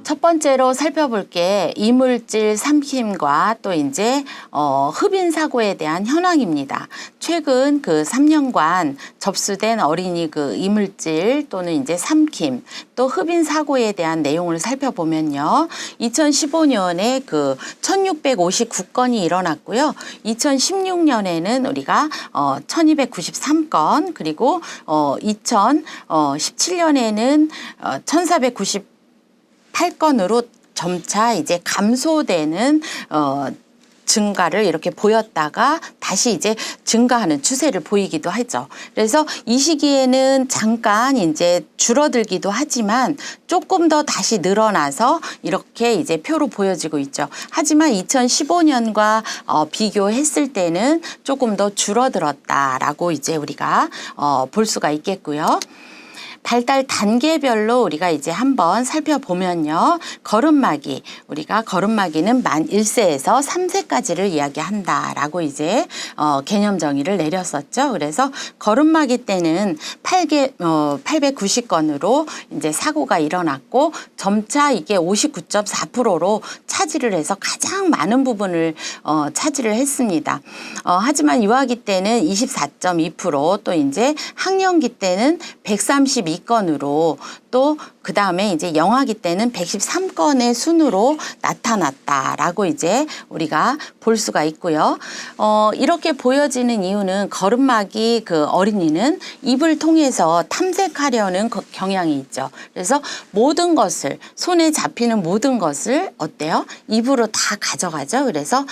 첫 번째로 살펴볼 게 이물질 삼킴과 또 이제 흡인 사고에 대한 현황입니다. 최근 그 3년간 접수된 어린이 그 이물질 또는 이제 삼킴 또 흡인 사고에 대한 내용을 살펴보면요. 2015년에 그 1659건이 일어났고요. 2016년에는 우리가 1293건 그리고 2017년에는 1498건으로 점차 이제 감소되는 증가를 이렇게 보였다가 다시 이제 증가하는 추세를 보이기도 하죠. 그래서 이 시기에는 잠깐 이제 줄어들기도 하지만 조금 더 다시 늘어나서 이렇게 이제 표로 보여지고 있죠. 하지만 2015년과 비교했을 때는 조금 더 줄어들었다라고 이제 우리가 볼 수가 있겠고요. 발달 단계별로 우리가 이제 한번 살펴보면요. 걸음마기, 우리가 걸음마기는 만 1세에서 3세까지를 이야기한다라고 이제 개념 정의를 내렸었죠. 그래서 걸음마기 때는 890건으로 이제 사고가 일어났고 점차 이게 59.4%로 차지를 해서 가장 많은 부분을 차지를 했습니다. 하지만 유아기 때는 24.2%, 또 이제 학령기 때는 132건으로 또 그 다음에 이제 영아기 때는 113건의 순으로 나타났다라고 이제 우리가 볼 수가 있고요. 이렇게 보여지는 이유는 걸음마기 그 어린이는 입을 통해서 탐색하려는 경향이 있죠. 그래서 모든 것을 손에 잡히는 모든 것을 어때요? 입으로 다 가져가죠. 그래서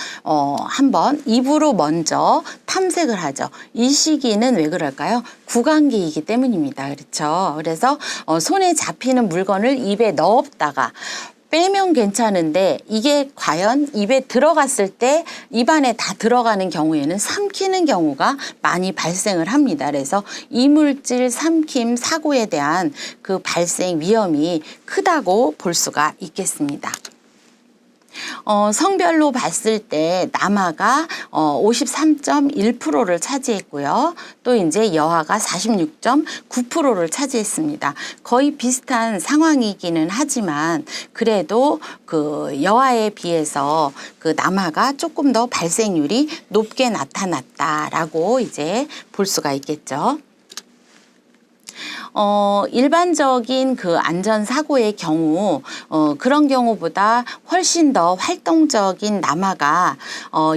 한번 입으로 먼저 탐색을 하죠. 이 시기는 왜 그럴까요? 구강기이기 때문입니다. 그렇죠. 그래서 손에 잡히는 물건을 입에 넣었다가 빼면 괜찮은데 이게 과연 입에 들어갔을 때 입안에 다 들어가는 경우에는 삼키는 경우가 많이 발생을 합니다. 그래서 이물질 삼킴 사고에 대한 그 발생 위험이 크다고 볼 수가 있겠습니다. 성별로 봤을 때 남아가 53.1%를 차지했고요. 또 이제 여아가 46.9%를 차지했습니다. 거의 비슷한 상황이기는 하지만 그래도 그 여아에 비해서 그 남아가 조금 더 발생률이 높게 나타났다라고 이제 볼 수가 있겠죠. 일반적인 그 안전사고의 경우, 그런 경우보다 훨씬 더 활동적인 남아가,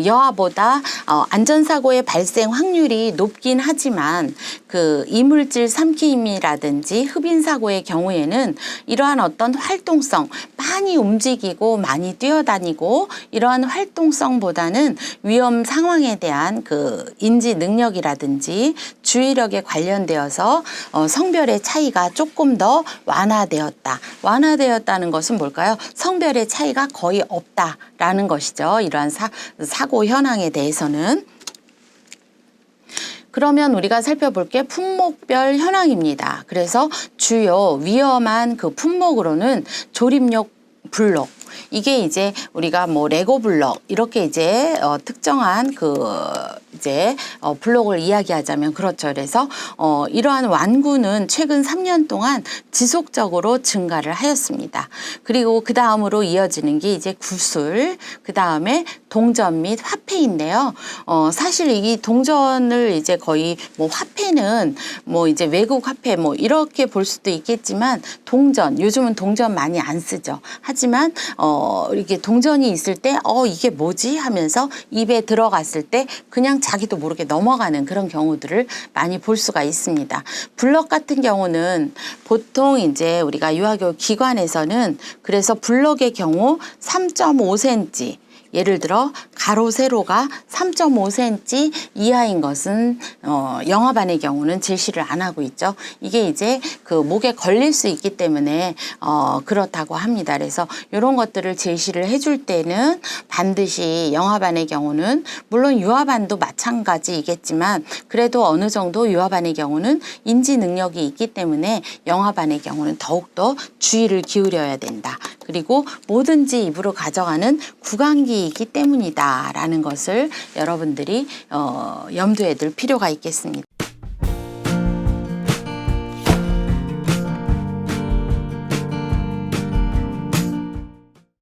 여아보다, 안전사고의 발생 확률이 높긴 하지만, 그 이물질 삼킴이라든지 흡인사고의 경우에는 이러한 어떤 활동성, 많이 움직이고 많이 뛰어다니고 이러한 활동성보다는 위험 상황에 대한 그 인지 능력이라든지 주의력에 관련되어서 성별의 차이가 조금 더 완화되었다. 완화되었다는 것은 뭘까요? 성별의 차이가 거의 없다라는 것이죠. 이러한 사고 현황에 대해서는. 그러면 우리가 살펴볼 게 품목별 현황입니다. 그래서 주요 위험한 그 품목으로는 조립용 블록, 이게 이제 우리가 뭐 레고 블록 이렇게 이제 특정한 그 이제 블록을 이야기하자면 그렇죠. 그래서 이러한 완구는 최근 3년 동안 지속적으로 증가를 하였습니다. 그리고 그 다음으로 이어지는 게 이제 구슬, 그 다음에 동전 및 화폐인데요. 사실 이 동전을 이제 거의 뭐 화폐는 뭐 이제 외국 화폐 뭐 이렇게 볼 수도 있겠지만 동전, 요즘은 동전 많이 안 쓰죠. 하지만 이렇게 동전이 있을 때 이게 뭐지 하면서 입에 들어갔을 때 그냥 자기도 모르게 넘어가는 그런 경우들을 많이 볼 수가 있습니다. 블럭 같은 경우는 보통 이제 우리가 유아교육 기관에서는 그래서 블럭의 경우 3.5cm, 예를 들어 가로 세로가 3.5cm 이하인 것은 영아반의 경우는 제시를 안 하고 있죠. 이게 이제 그 목에 걸릴 수 있기 때문에 그렇다고 합니다. 그래서 이런 것들을 제시를 해줄 때는 반드시 영아반의 경우는 물론 유아반도 마찬가지이겠지만 그래도 어느 정도 유아반의 경우는 인지 능력이 있기 때문에 영아반의 경우는 더욱더 주의를 기울여야 된다. 그리고 뭐든지 입으로 가져가는 구강기이기 때문이다 라는 것을 여러분들이 염두에 둘 필요가 있겠습니다.